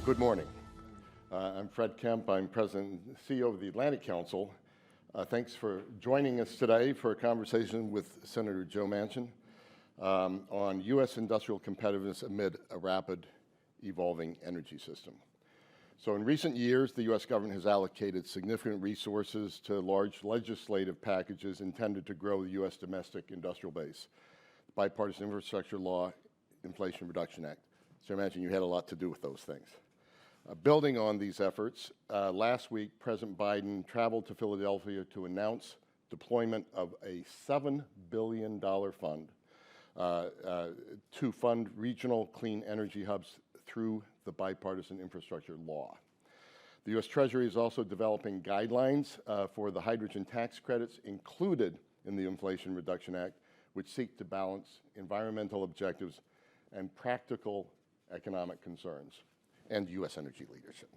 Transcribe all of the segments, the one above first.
Good morning. I'm Fred Kemp. I'm President and CEO of the Atlantic Council. Thanks for joining us today for a conversation with Senator Joe Manchin on U.S. industrial competitiveness amid a rapid evolving energy system. So in recent years, the U.S. government has allocated significant resources to large legislative packages intended to grow the U.S. domestic industrial base. The Bipartisan Infrastructure Law, Inflation Reduction Act. So imagine you had a lot to do with those things. Building on these efforts, last week, President Biden traveled to Philadelphia to announce deployment of a $7 billion fund to fund regional clean energy hubs through the Bipartisan Infrastructure Law. The U.S. Treasury is also developing guidelines for the hydrogen tax credits included in the Inflation Reduction Act, which seek to balance environmental objectives and practical economic concerns and U.S. energy leadership.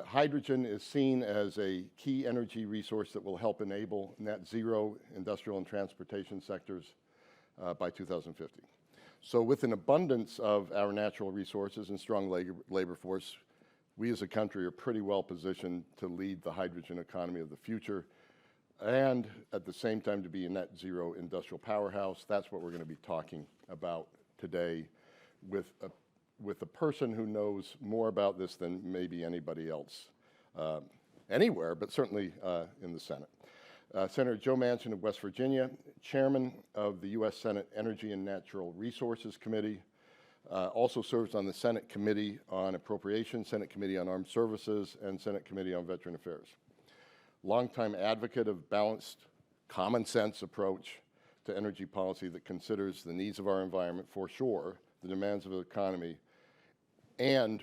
Hydrogen is seen as a key energy resource that will help enable net zero industrial and transportation sectors by 2050. So with an abundance of our natural resources and strong labor force, we as a country are pretty well positioned to lead the hydrogen economy of the future and at the same time to be a net zero industrial powerhouse. That's what we're going to be talking about today with a person who knows more about this than maybe anybody else anywhere, but certainly in the Senate. Senator Joe Manchin of West Virginia, chairman of the U.S. Senate Energy and Natural Resources Committee, also serves on the Senate Committee on Appropriations, Senate Committee on Armed Services, and Senate Committee on Veteran Affairs. Longtime advocate of balanced, common sense approach to energy policy that considers the needs of our environment, for sure, the demands of the economy, and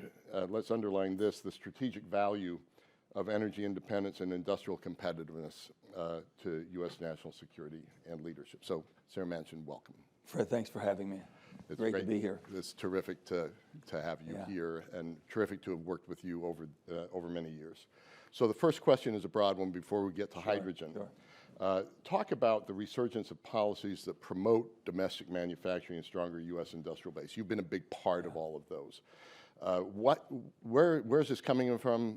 let's underline this, the strategic value of energy independence and industrial competitiveness to U.S. national security and leadership. So, Senator Manchin, welcome. Fred, thanks for having me. It's great to be here. It's terrific to have you here, and terrific to have worked with you over many years. So the first question is a broad one before we get to hydrogen. Sure. Talk about the resurgence of policies that promote domestic manufacturing and stronger U.S. industrial base. You've been a big part of all of those. Where is this coming from,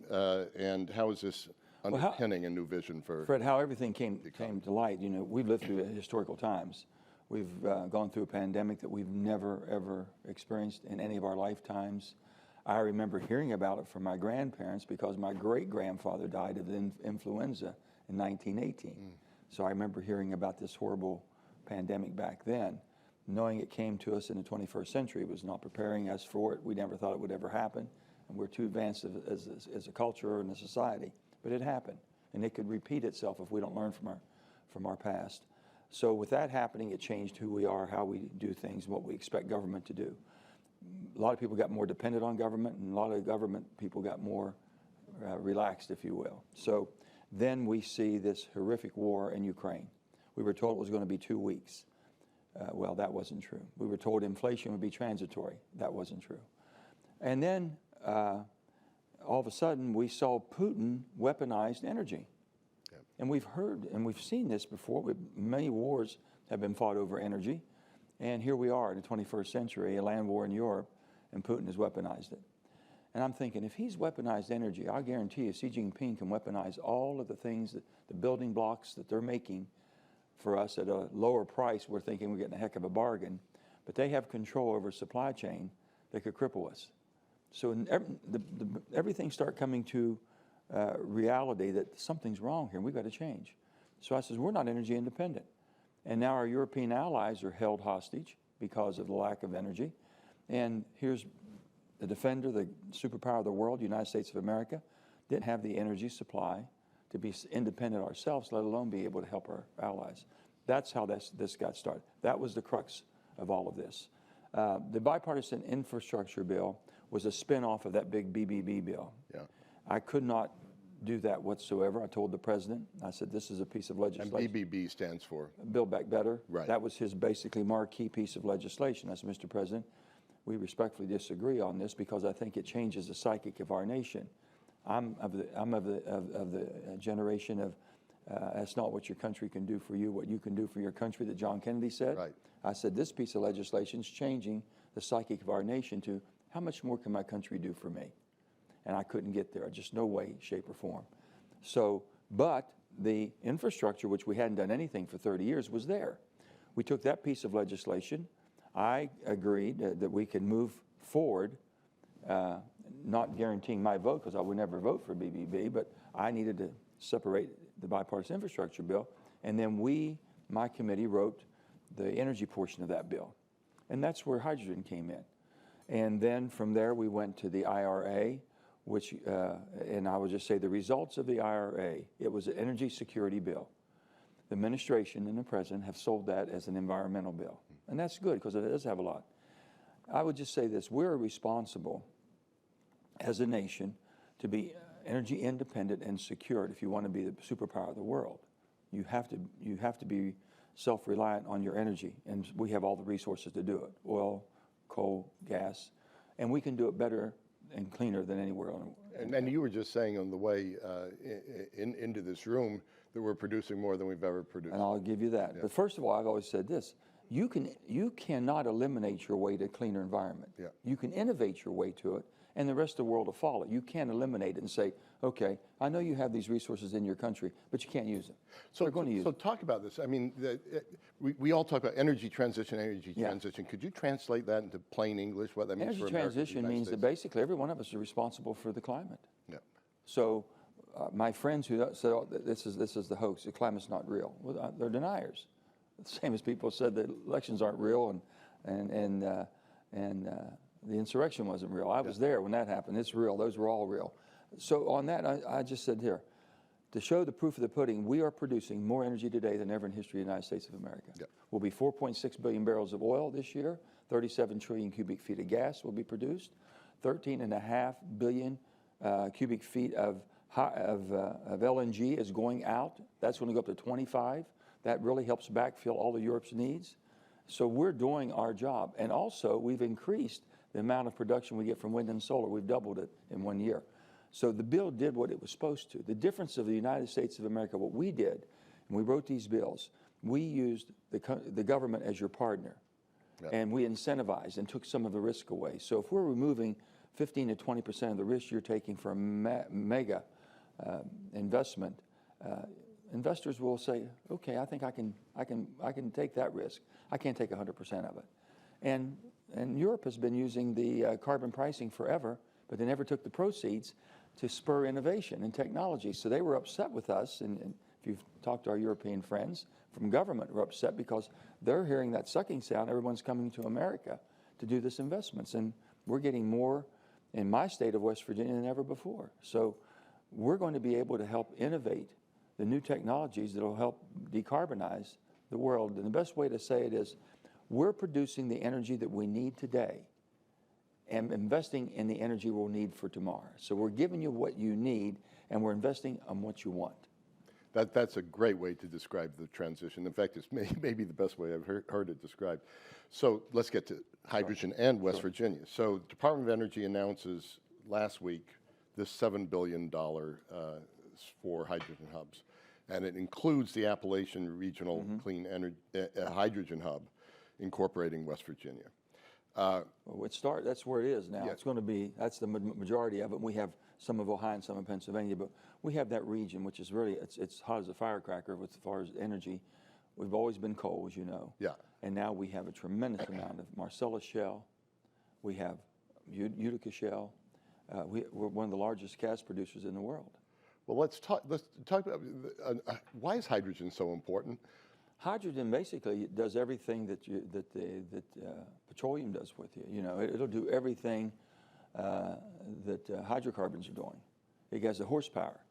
and how is this underpinning a new vision for Fred? How everything came to light. You know, we've lived through historical times. We've gone through a pandemic that we've never ever experienced in any of our lifetimes. I remember hearing about it from my grandparents because my great-grandfather died of influenza in 1918. So I remember hearing about this horrible pandemic back then. Knowing it came to us in the 21st century was not preparing us for it. We never thought it would ever happen, and we're too advanced as a culture and a society. But it happened, and it could repeat itself if we don't learn from our past. So with that happening, it changed who we are, how we do things, what we expect government to do. A lot of people got more dependent on government, and a lot of government people got more relaxed, if you will. So then we see this horrific war in Ukraine. We were told it was going to be 2 weeks. Well, that wasn't true. We were told inflation would be transitory. That wasn't true. And then all of a sudden, we saw Putin weaponized energy. Yep. And we've heard and we've seen this before. Many wars have been fought over energy. And here we are in the 21st century, a land war in Europe, and Putin has weaponized it. And I'm thinking, if he's weaponized energy, I guarantee you Xi Jinping can weaponize all of the things, the building blocks that they're making for us at a lower price. We're thinking we're getting a heck of a bargain, but they have control over a supply chain that could cripple us. So everything start coming to reality that something's wrong here, and we've got to change. So I says, we're not energy independent. And now our European allies are held hostage because of the lack of energy. And here's the defender, the superpower of the world, the United States of America, didn't have the energy supply to be independent ourselves, let alone be able to help our allies. That's how this got started. That was the crux of all of this. The bipartisan infrastructure bill was a spinoff of that big BBB bill. Yeah. I could not do that whatsoever. I told the president, I said, this is a piece of legislation. And BBB stands for? Build Back Better. Right. That was his basically marquee piece of legislation. I said, Mr. President, we respectfully disagree on this because I think it changes the psychic of our nation. I'm of the generation of that's not what your country can do for you, what you can do for your country, that John Kennedy said. Right. I said, this piece of legislation is changing the psychic of our nation to how much more can my country do for me? and I couldn't get there. Just no way, shape, or form. So, but the infrastructure, which we hadn't done anything for 30 years, was there. We took that piece of legislation. I agreed that we could move forward, not guaranteeing my vote because I would never vote for BBB, but I needed to separate the bipartisan infrastructure bill. And then my committee wrote the energy portion of that bill. And that's where hydrogen came in. And then from there, we went to the IRA, which, and I would just say the results of the IRA, it was an energy security bill. The administration and the president have sold that as an environmental bill. And that's good because it does have a lot. I would just say this, we're responsible as a nation to be energy independent and secured if you want to be the superpower of the world. You have to be self-reliant on your energy, and we have all the resources to do it, oil, coal, gas, and we can do it better and cleaner than anywhere else. And you were just saying on the way into this room that we're producing more than we've ever produced. And I'll give you that. Yeah. But first of all, I've always said this, you cannot eliminate your way to a cleaner environment. Yeah. You can innovate your way to it, and the rest of the world will follow. You can't eliminate it and say, okay, I know you have these resources in your country, but you can't use them. So, so talk about this. I mean, we all talk about energy transition, Yeah. transition. Could you translate that into plain English, what that means for America? Energy transition means that basically every one of us is responsible for the climate. Yeah. So my friends who said, oh, this is the hoax, the climate's not real, well, they're deniers. The same as people said that elections aren't real and the insurrection wasn't real. I was there when that happened. It's real. Those were all real. So on that, I just said here, to show the proof of the pudding, we are producing more energy today than ever in history of the United States of America. Yep. We'll be 4.6 billion barrels of oil this year, 37 trillion cubic feet of gas will be produced, 13.5 billion cubic feet of LNG is going out. That's going to go up to 25. That really helps backfill all of Europe's needs. So we're doing our job. And also, we've increased the amount of production we get from wind and solar. We've doubled it in 1 year. So the bill did what it was supposed to. The difference of the United States of America, what we did, and we wrote these bills, we used the government as your partner. Yep. And we incentivized and took some of the risk away. So if we're removing 15 to 20% of the risk you're taking for a mega investment, investors will say, okay, I think I can take that risk. I can't take 100% of it. And Europe has been using the carbon pricing forever, but they never took the proceeds to spur innovation and technology. So they were upset with us, and if you've talked to our European friends from government, we're upset because they're hearing that sucking sound. Everyone's coming to America to do this investments, and we're getting more in my state of West Virginia than ever before. So we're going to be able to help innovate the new technologies that will help decarbonize the world. And the best way to say it is, we're producing the energy that we need today and investing in the energy we'll need for tomorrow. So we're giving you what you need, and we're investing on what you want. That's a great way to describe the transition. In fact, it's maybe the best way I've heard it described. So let's get to hydrogen and West Virginia. So Department of Energy announces last week this $7 billion for hydrogen hubs. And it includes the Appalachian Regional Clean Energy Hydrogen Hub, incorporating West Virginia. Well, that's where it is now. Yeah. It's going to be, that's the majority of it. We have some of Ohio and some of Pennsylvania, but we have that region, which is really, it's hot as a firecracker as far as energy. We've always been coal, as you know. Yeah. And now we have a tremendous amount of Marcellus Shale. We have Utica Shale. We're one of the largest gas producers in the world. Well, let's talk about why is hydrogen so important? Hydrogen basically does everything that petroleum does with you. You know, it'll do everything that hydrocarbons are doing. It has the horsepower,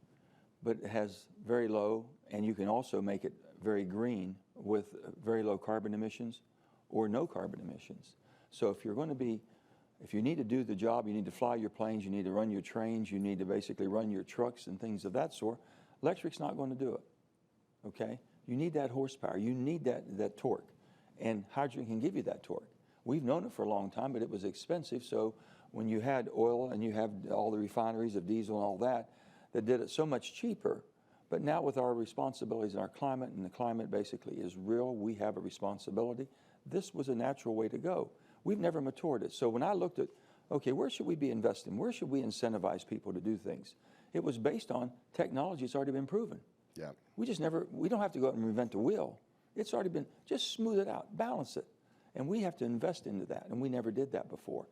but it has very low, and you can also make it very green with very low carbon emissions or no carbon emissions. So if you're going to be, if you need to do the job, you need to fly your planes, you need to run your trains, you need to basically run your trucks and things of that sort, electric's not going to do it, okay? You need that horsepower, you need that torque, and hydrogen can give you that torque. We've known it for a long time, but it was expensive, so when you had oil and you have all the refineries of diesel and all that did it so much cheaper. But now with our responsibilities in our climate, and the climate basically is real, we have a responsibility, this was a natural way to go. We've never matured it. So when I looked at, okay, where should we be investing? Where should we incentivize people to do things? It was based on technology that's already been proven. Yeah. We don't have to go out and reinvent the wheel. It's already been, just smooth it out, balance it. And we have to invest into that, and we never did that before.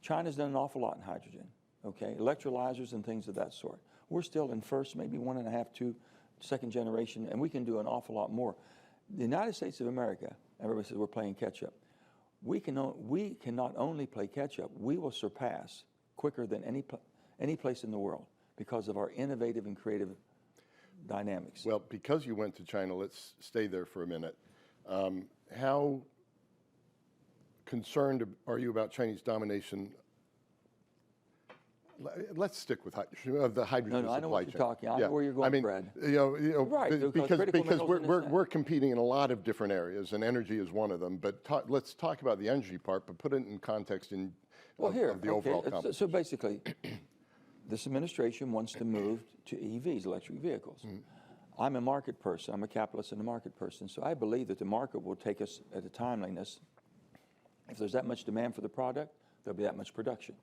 China's done an awful lot in hydrogen, okay? Electrolyzers and things of that sort. We're still in first, maybe 1.5, 2, second generation, and we can do an awful lot more. The United States of America, everybody says we're playing catch up. We can not only play catch up, we will surpass quicker than any place in the world because of our innovative and creative dynamics. Well, because you went to China, let's stay there for a minute. How concerned are you about Chinese domination? Let's stick with the hydrogen No, I know supply what you're chain. talking. I know where you're going, I mean, Brad. Right, because we're we're competing in a lot of different areas, and energy is one of them. But let's talk about the energy part, but put it in context of the overall competition. So basically, this administration wants to move to EVs, electric vehicles. I'm a market person. I'm a capitalist and a market person. So I believe that the market will take us at a timeliness. If there's that much demand for the product, there'll be that much production.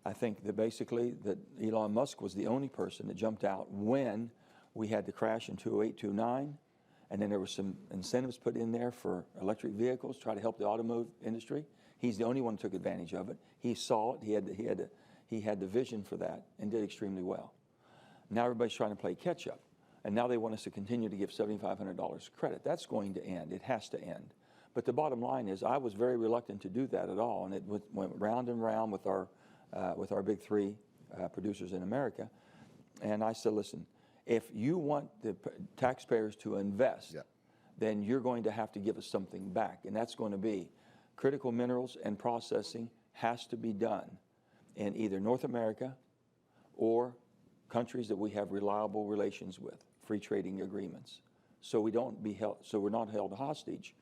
I think that basically that Elon Musk was the only person that jumped out when we had the crash in 2008, 2009, and then there were some incentives put in there for electric vehicles, try to help the automotive industry. He's the only one who took advantage of it. He saw it. He had the vision for that and did extremely well. Now everybody's trying to play catch up, and now they want us to continue to give $7,500 credit. That's going to end. It has to end. But the bottom line is, I was very reluctant to do that at all, and it went round and round with our big three producers in America. And I said, listen, if you want the taxpayers to invest, then you're going to have to give us something back. And that's going to be critical minerals and processing has to be done in either North America or countries that we have reliable relations with, free trading agreements. So we're not held hostage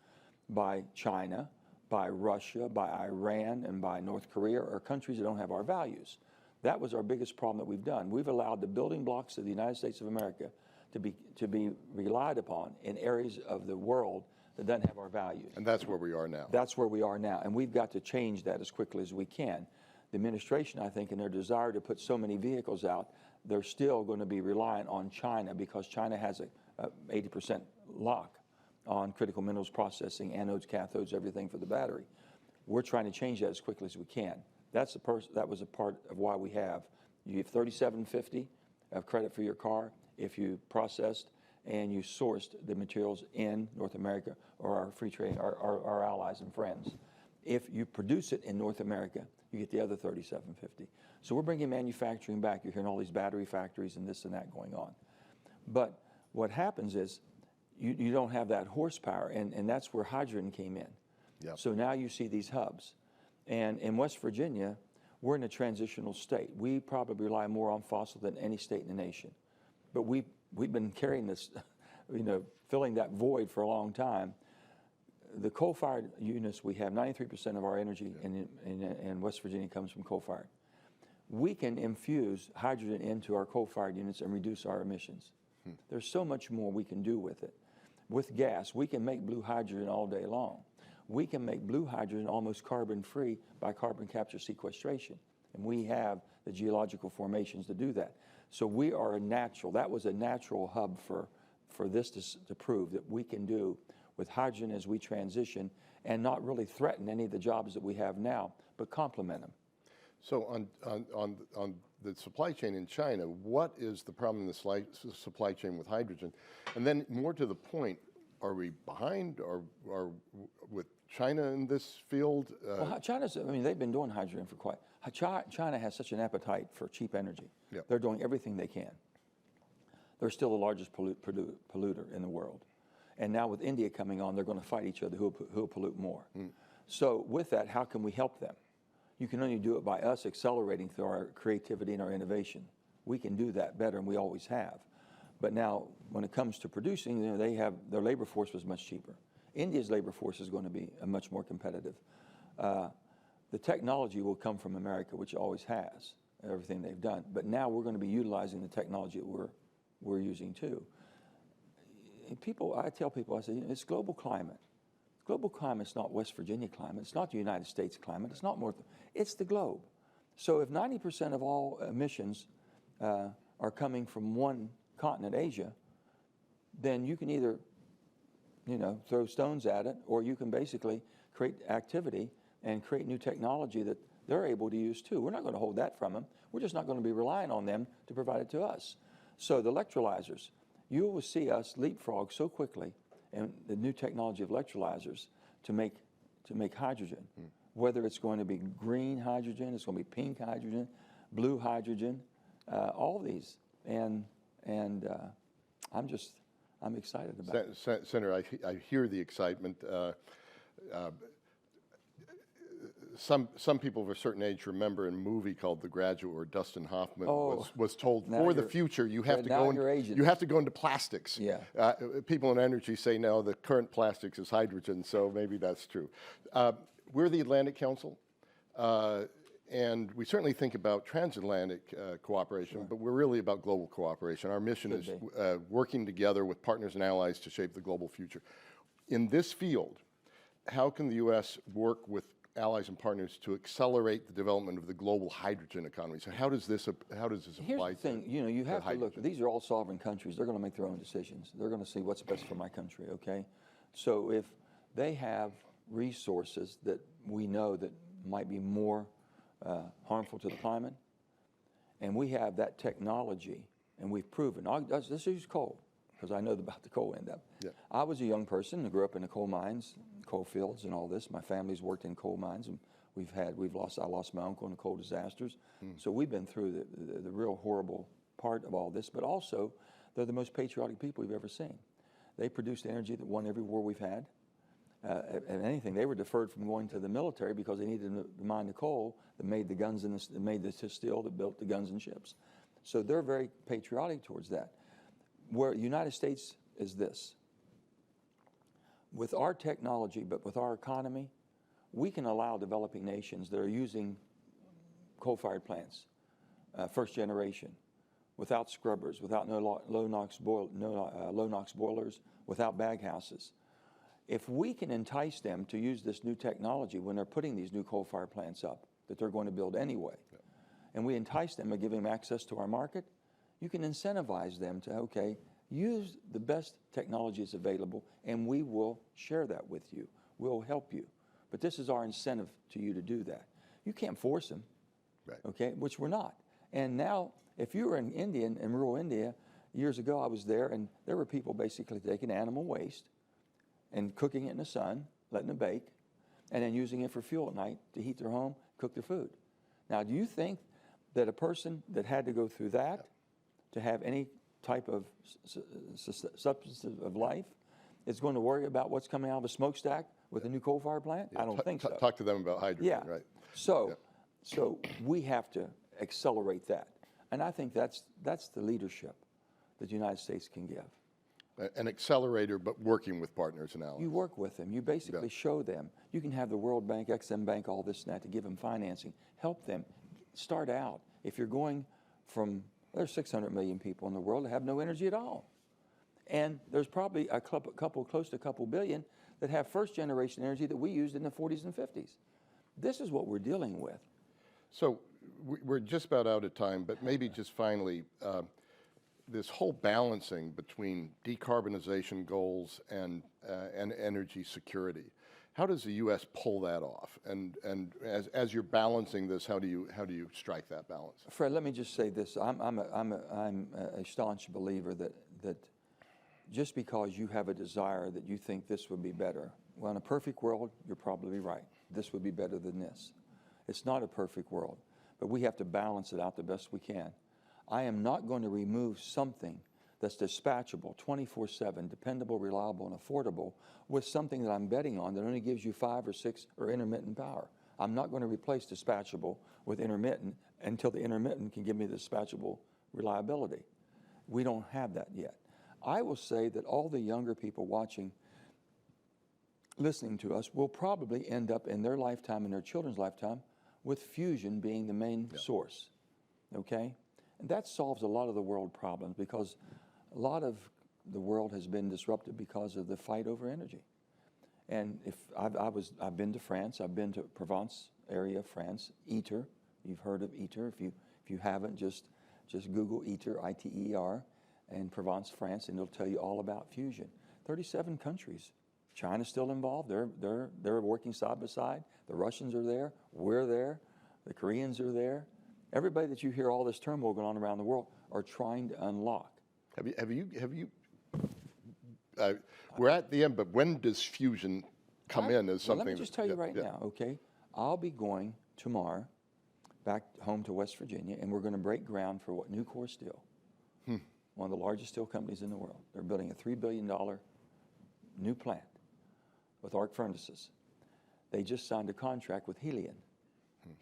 by China, by Russia, by Iran, and by North Korea, or countries that don't have our values. That was our biggest problem that we've done. We've allowed the building blocks of the United States of America to be relied upon in areas of the world that doesn't have our values. And that's where we are now. That's where we are now, and we've got to change that as quickly as we can. The administration, I think, in their desire to put so many vehicles out, they're still going to be reliant on China because China has a 80% lock on critical minerals processing, anodes, cathodes, everything for the battery. We're trying to change that as quickly as we can. That was a part of why you have $37.50 of credit for your car if you processed and you sourced the materials in North America or our free trade, our allies and friends. If you produce it in North America, you get the other $37.50. So we're bringing manufacturing back. You're hearing all these battery factories and this and that going on. But what happens is you don't have that horsepower, and that's where hydrogen came in. Yep. So now you see these hubs. And in West Virginia, we're in a transitional state. We probably rely more on fossil than any state in the nation. But we've been carrying this, filling that void for a long time. The coal-fired units, we have 93% of our energy in West Virginia comes from coal-fired. We can infuse hydrogen into our coal-fired units and reduce our emissions. There's so much more we can do with it. With gas, we can make blue hydrogen all day long. We can make blue hydrogen almost carbon-free by carbon capture sequestration. And we have the geological formations to do that. So we are that was a natural hub for this to prove that we can do with hydrogen as we transition and not really threaten any of the jobs that we have now, but complement them. So on the supply chain in China, what is the problem in the supply chain with hydrogen? And then more to the point, are we behind or with China in this field? Well, they've been doing hydrogen for China has such an appetite for cheap energy. Yep. They're doing everything they can. They're still the largest polluter in the world. And now with India coming on, they're going to fight each other who will pollute more. So with that, how can we help them? You can only do it by us accelerating through our creativity and our innovation. We can do that better, and we always have. But now, when it comes to producing, their labor force was much cheaper. India's labor force is going to be much more competitive. The technology will come from America, which always has, everything they've done. But now we're going to be utilizing the technology that we're using too. I tell people, I say, it's global climate. Global climate's not West Virginia climate. It's not the United States climate. It's not more. It's the globe. So if 90% of all emissions are coming from one continent, Asia, then you can either, throw stones at it, or you can basically create activity and create new technology that they're able to use too. We're not going to hold that from them. We're just not going to be relying on them to provide it to us. So the electrolyzers, you will see us leapfrog so quickly in the new technology of electrolyzers to make hydrogen. Whether it's going to be green hydrogen, it's going to be pink hydrogen, blue hydrogen, all these. And I'm excited about it. Senator, I hear the excitement. Some people of a certain age remember a movie called The Graduate, where Dustin Hoffman was told, for the future, you have to go into plastics. Yeah. People in energy say, no, the current plastics is hydrogen, so maybe that's true. We're the Atlantic Council, and we certainly think about transatlantic cooperation, but we're really about global cooperation. Our mission is working together with partners and allies to shape the global future. In this field, how can the U.S. work with allies and partners to accelerate the development of the global hydrogen economy? So how does this apply? Here's the thing, you have to look, these are all sovereign countries. They're going to make their own decisions. They're going to see what's best for my country, okay? So if they have resources that we know that might be more harmful to the climate, and we have that technology, and we've proven, let's use coal, because I know about the coal end up. Yeah. I was a young person who grew up in the coal mines, coal fields and all this. My family's worked in coal mines, and I lost my uncle in the coal disasters. So we've been through the real horrible part of all this, but also they're the most patriotic people we've ever seen. They produced energy that won every war we've had. And anything, they were deferred from going to the military because they needed to mine the coal that made the guns and that made the steel that built the guns and ships. So they're very patriotic towards that. Where the United States is this. With our technology, but with our economy, we can allow developing nations that are using coal-fired plants, first generation, without scrubbers, without low NOx boilers, without baghouses. If we can entice them to use this new technology when they're putting these new coal-fired plants up that they're going to build anyway, and we entice them and give them access to our market, you can incentivize them to, use the best technologies available, and we will share that with you. We'll help you. But this is our incentive to you to do that. You can't force them, which we're not. And now, if you were in India, in rural India, years ago I was there, and there were people basically taking animal waste and cooking it in the sun, letting it bake, and then using it for fuel at night to heat their home, cook their food. Now, do you think that a person that had to go through that to have any type of substance of life is going to worry about what's coming out of a smokestack with a new coal-fired plant? I don't think so. Talk to them about hydrogen, right? So we have to accelerate that. And I think that's the leadership that the United States can give. An accelerator, but working with partners and allies. You work with them. You basically show them. You can have the World Bank, Exim Bank, all this and that to give them financing. Help them. Start out. If you're going from, there's 600 million people in the world that have no energy at all. And there's probably close to a couple billion that have first-generation energy that we used in the 40s and 50s. This is what we're dealing with. So we're just about out of time, but maybe just finally, this whole balancing between decarbonization goals and energy security. How does the U.S. pull that off? And as you're balancing this, how do you strike that balance? Fred, let me just say this: I'm a staunch believer that just because you have a desire that you think this would be better, well, in a perfect world, you're probably right. This would be better than this. It's not a perfect world, but we have to balance it out the best we can. I am not going to remove something that's dispatchable 24/7, dependable, reliable, and affordable with something that I'm betting on that only gives you 5 or 6 or intermittent power. I'm not going to replace dispatchable with intermittent until the intermittent can give me the dispatchable reliability. We don't have that yet. I will say that all the younger people watching, listening to us, will probably end up in their lifetime and their children's lifetime with fusion being the main source, okay? And that solves a lot of the world problems because a lot of the world has been disrupted because of the fight over energy. And if I've been to France, I've been to Provence area of France, Ytre, You've heard of ITER. If you haven't, just Google ITER, ITER, in Provence, France, and it'll tell you all about fusion. 37 countries. China's still involved. They're working side by side. The Russians are there. We're there. The Koreans are there. Everybody that you hear all this turmoil going on around the world are trying to unlock. Have you? We're at the end, but when does fusion come in as something? Let me just tell you right now, okay? I'll be going tomorrow back home to West Virginia, and we're going to break ground for what Nucor Steel, one of the largest steel companies in the world. They're building a $3 billion new plant with arc furnaces. They just signed a contract with Helion.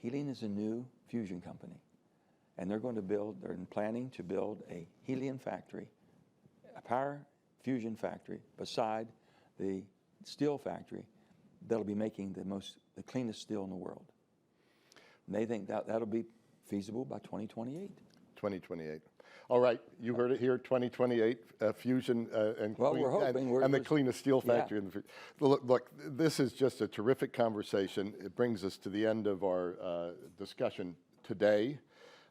Helion is a new fusion company, and they're planning to build a Helion factory, a power fusion factory beside the steel factory that'll be making the cleanest steel in the world. And they think that'll be feasible by 2028. 2028. All right, you heard it here, 2028, fusion and, we're hoping and the cleanest steel factory in the future. Look, this is just a terrific conversation. It brings us to the end of our discussion today.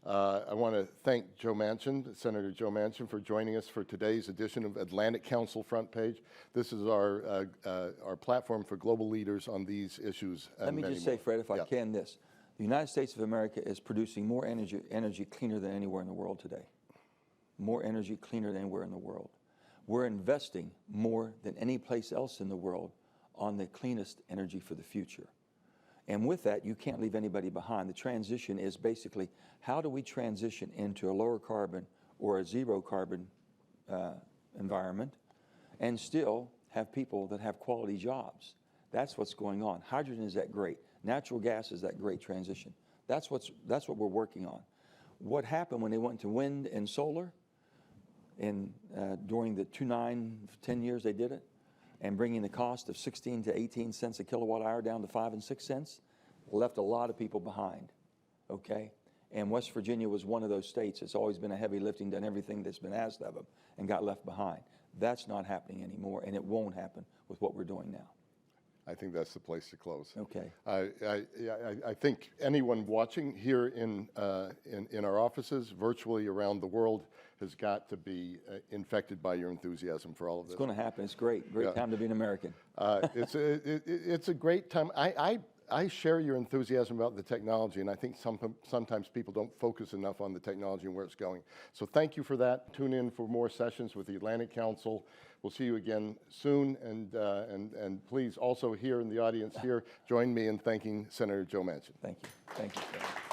I want to thank Joe Manchin, Senator Joe Manchin, for joining us for today's edition of Atlantic Council Front Page. This is our platform for global leaders on these issues. Let me just say, Fred, if I can, this. The United States of America is producing more energy cleaner than anywhere in the world today. More energy cleaner than anywhere in the world. We're investing more than any place else in the world on the cleanest energy for the future. And with that, you can't leave anybody behind. The transition is basically, how do we transition into a lower carbon or a zero carbon environment and still have people that have quality jobs? That's what's going on. Hydrogen is that great. Natural gas is that great transition. That's what we're working on. What happened when they went to wind and solar during the 10 years they did it, and bringing the cost of 16 to 18 cents a kilowatt hour down to 5 and 6 cents, left a lot of people behind, okay? And West Virginia was one of those states that's always been a heavy lifting, done everything that's been asked of them, and got left behind. That's not happening anymore, and it won't happen with what we're doing now. I think that's the place to close. Okay. I think anyone watching here in our offices, virtually around the world, has got to be infected by your enthusiasm for all of this. It's going to happen. It's great. Great time to be an American. It's a great time. I share your enthusiasm about the technology, and I think sometimes people don't focus enough on the technology and where it's going. So thank you for that. Tune in for more sessions with the Atlantic Council. We'll see you again soon, and please also here in the audience here, join me in thanking Senator Joe Manchin. Thank you. Thank you, Senator.